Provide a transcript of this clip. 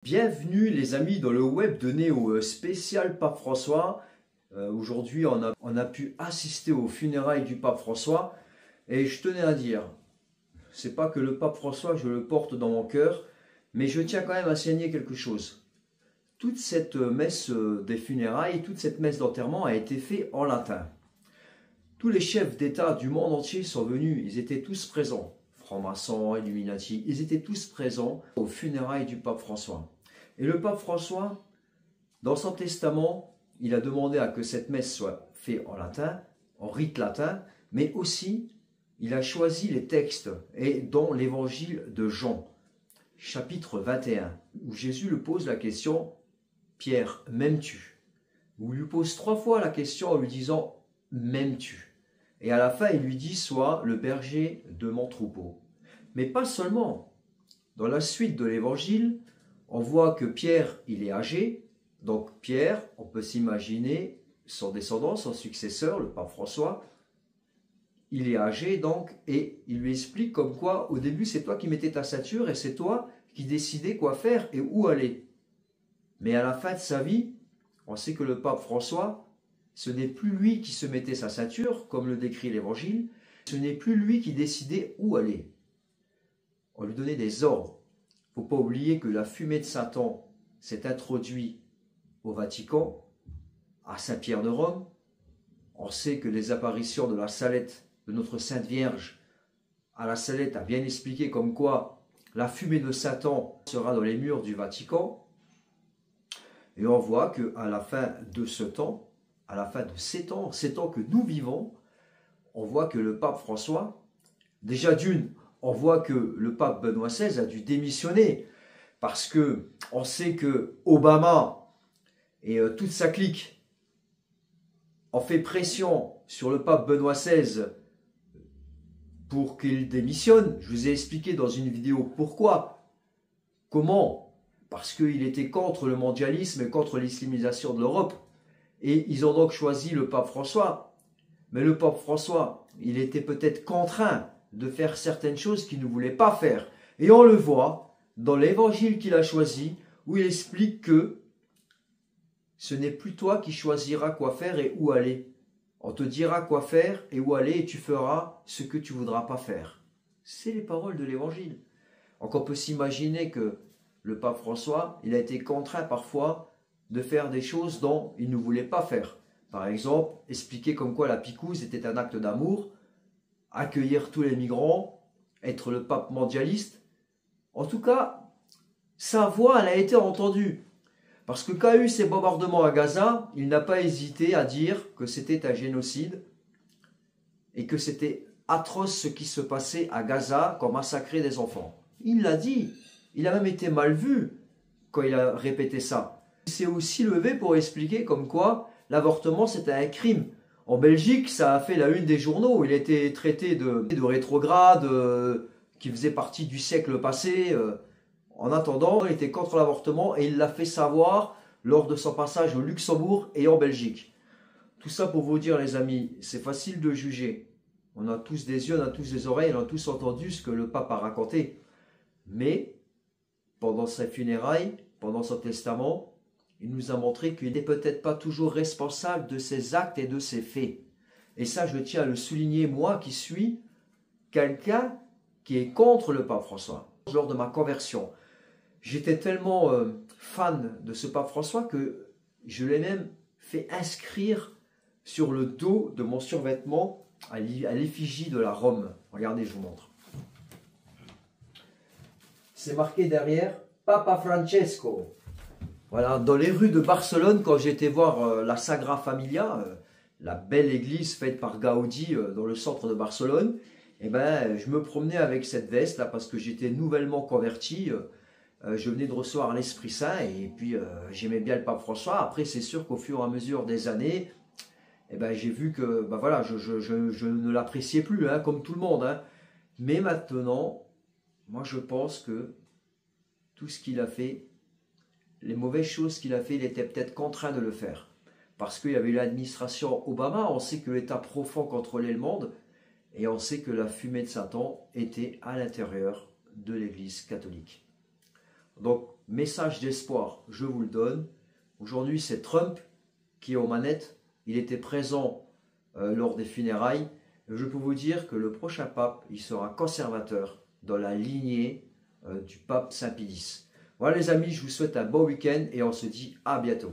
Bienvenue les amis dans le web de Néo spécial Pape François. Aujourd'hui on a pu assister aux funérailles du Pape François et je tenais à dire, c'est pas que le Pape François je le porte dans mon cœur, mais je tiens quand même à signaler quelque chose. Toute cette messe des funérailles, toute cette messe d'enterrement a été faite en latin. Tous les chefs d'État du monde entier sont venus, ils étaient tous présents. Francs-maçons, Illuminati, ils étaient tous présents aux funérailles du Pape François. Et le Pape François, dans son testament, il a demandé à que cette messe soit faite en latin, en rite latin, mais aussi il a choisi les textes, et dans l'évangile de Jean, chapitre 21, où Jésus lui pose la question, « Pierre, m'aimes-tu » Où il lui pose 3 fois la question en lui disant, « M'aimes-tu » Et à la fin, il lui dit, « Sois le berger de mon troupeau ». Mais pas seulement. Dans la suite de l'évangile, on voit que Pierre, il est âgé. Donc Pierre, on peut s'imaginer son descendant, son successeur, le pape François. Il est âgé donc, et il lui explique comme quoi, au début, c'est toi qui mettais ta ceinture et c'est toi qui décidais quoi faire et où aller. Mais à la fin de sa vie, on sait que le pape François, ce n'est plus lui qui se mettait sa ceinture, comme le décrit l'évangile, ce n'est plus lui qui décidait où aller. On lui donnait des ordres. Il ne faut pas oublier que la fumée de Satan s'est introduite au Vatican, à Saint-Pierre de Rome. On sait que les apparitions de la Salette, de notre Sainte Vierge, à la Salette a bien expliqué comme quoi la fumée de Satan sera dans les murs du Vatican. Et on voit qu'à la fin de ce temps, à la fin de ces temps que nous vivons, on voit que le pape François, déjà d'une, on voit que le pape Benoît XVI a dû démissionner parce que on sait que Obama et toute sa clique ont fait pression sur le pape Benoît XVI pour qu'il démissionne. Je vous ai expliqué dans une vidéo pourquoi, comment, parce qu'il était contre le mondialisme et contre l'islamisation de l'Europe. Et ils ont donc choisi le pape François. Mais le pape François, il était peut-être contraint de faire certaines choses qu'il ne voulait pas faire. Et on le voit dans l'évangile qu'il a choisi, où il explique que ce n'est plus toi qui choisiras quoi faire et où aller. On te dira quoi faire et où aller et tu feras ce que tu ne voudras pas faire. C'est les paroles de l'évangile. Donc on peut s'imaginer que le pape François, il a été contraint parfois de faire des choses dont il ne voulait pas faire. Par exemple, expliquer comme quoi la picouse était un acte d'amour, accueillir tous les migrants, être le pape mondialiste. En tout cas, sa voix, elle a été entendue. Parce que quand il y a eu ces bombardements à Gaza, il n'a pas hésité à dire que c'était un génocide et que c'était atroce ce qui se passait à Gaza qu'on massacrait des enfants. Il l'a dit. Il a même été mal vu quand il a répété ça. Il s'est aussi levé pour expliquer comme quoi l'avortement c'était un crime. En Belgique, ça a fait la une des journaux. Il a été traité de rétrograde, qui faisait partie du siècle passé. En attendant, il était contre l'avortement et il l'a fait savoir lors de son passage au Luxembourg et en Belgique. Tout ça pour vous dire les amis, c'est facile de juger. On a tous des yeux, on a tous des oreilles, on a tous entendu ce que le pape a raconté. Mais pendant ses funérailles, pendant son testament, il nous a montré qu'il n'est peut-être pas toujours responsable de ses actes et de ses faits. Et ça, je tiens à le souligner, moi qui suis quelqu'un qui est contre le pape François. Lors de ma conversion, j'étais tellement fan de ce pape François que je l'ai même fait inscrire sur le dos de mon survêtement à l'effigie de la Rome. Regardez, je vous montre. C'est marqué derrière « Papa Francesco ». Voilà, dans les rues de Barcelone, quand j'étais voir la Sagrada Familia, la belle église faite par Gaudi dans le centre de Barcelone, eh ben, je me promenais avec cette veste là parce que j'étais nouvellement converti. Je venais de recevoir l'Esprit Saint et puis j'aimais bien le pape François. Après, c'est sûr qu'au fur et à mesure des années, eh ben, j'ai vu que ben voilà, je ne l'appréciais plus, hein, comme tout le monde. Hein. Mais maintenant, moi je pense que tout ce qu'il a fait, les mauvaises choses qu'il a fait, il était peut-être contraint de le faire. Parce qu'il y avait eu l'administration Obama, on sait que l'État profond contrôlait le monde, et on sait que la fumée de Satan était à l'intérieur de l'Église catholique. Donc, message d'espoir, je vous le donne. Aujourd'hui, c'est Trump qui est aux manettes. Il était présent lors des funérailles. Je peux vous dire que le prochain pape, il sera conservateur dans la lignée du pape Saint Pie X. Voilà les amis, je vous souhaite un bon week-end et on se dit à bientôt.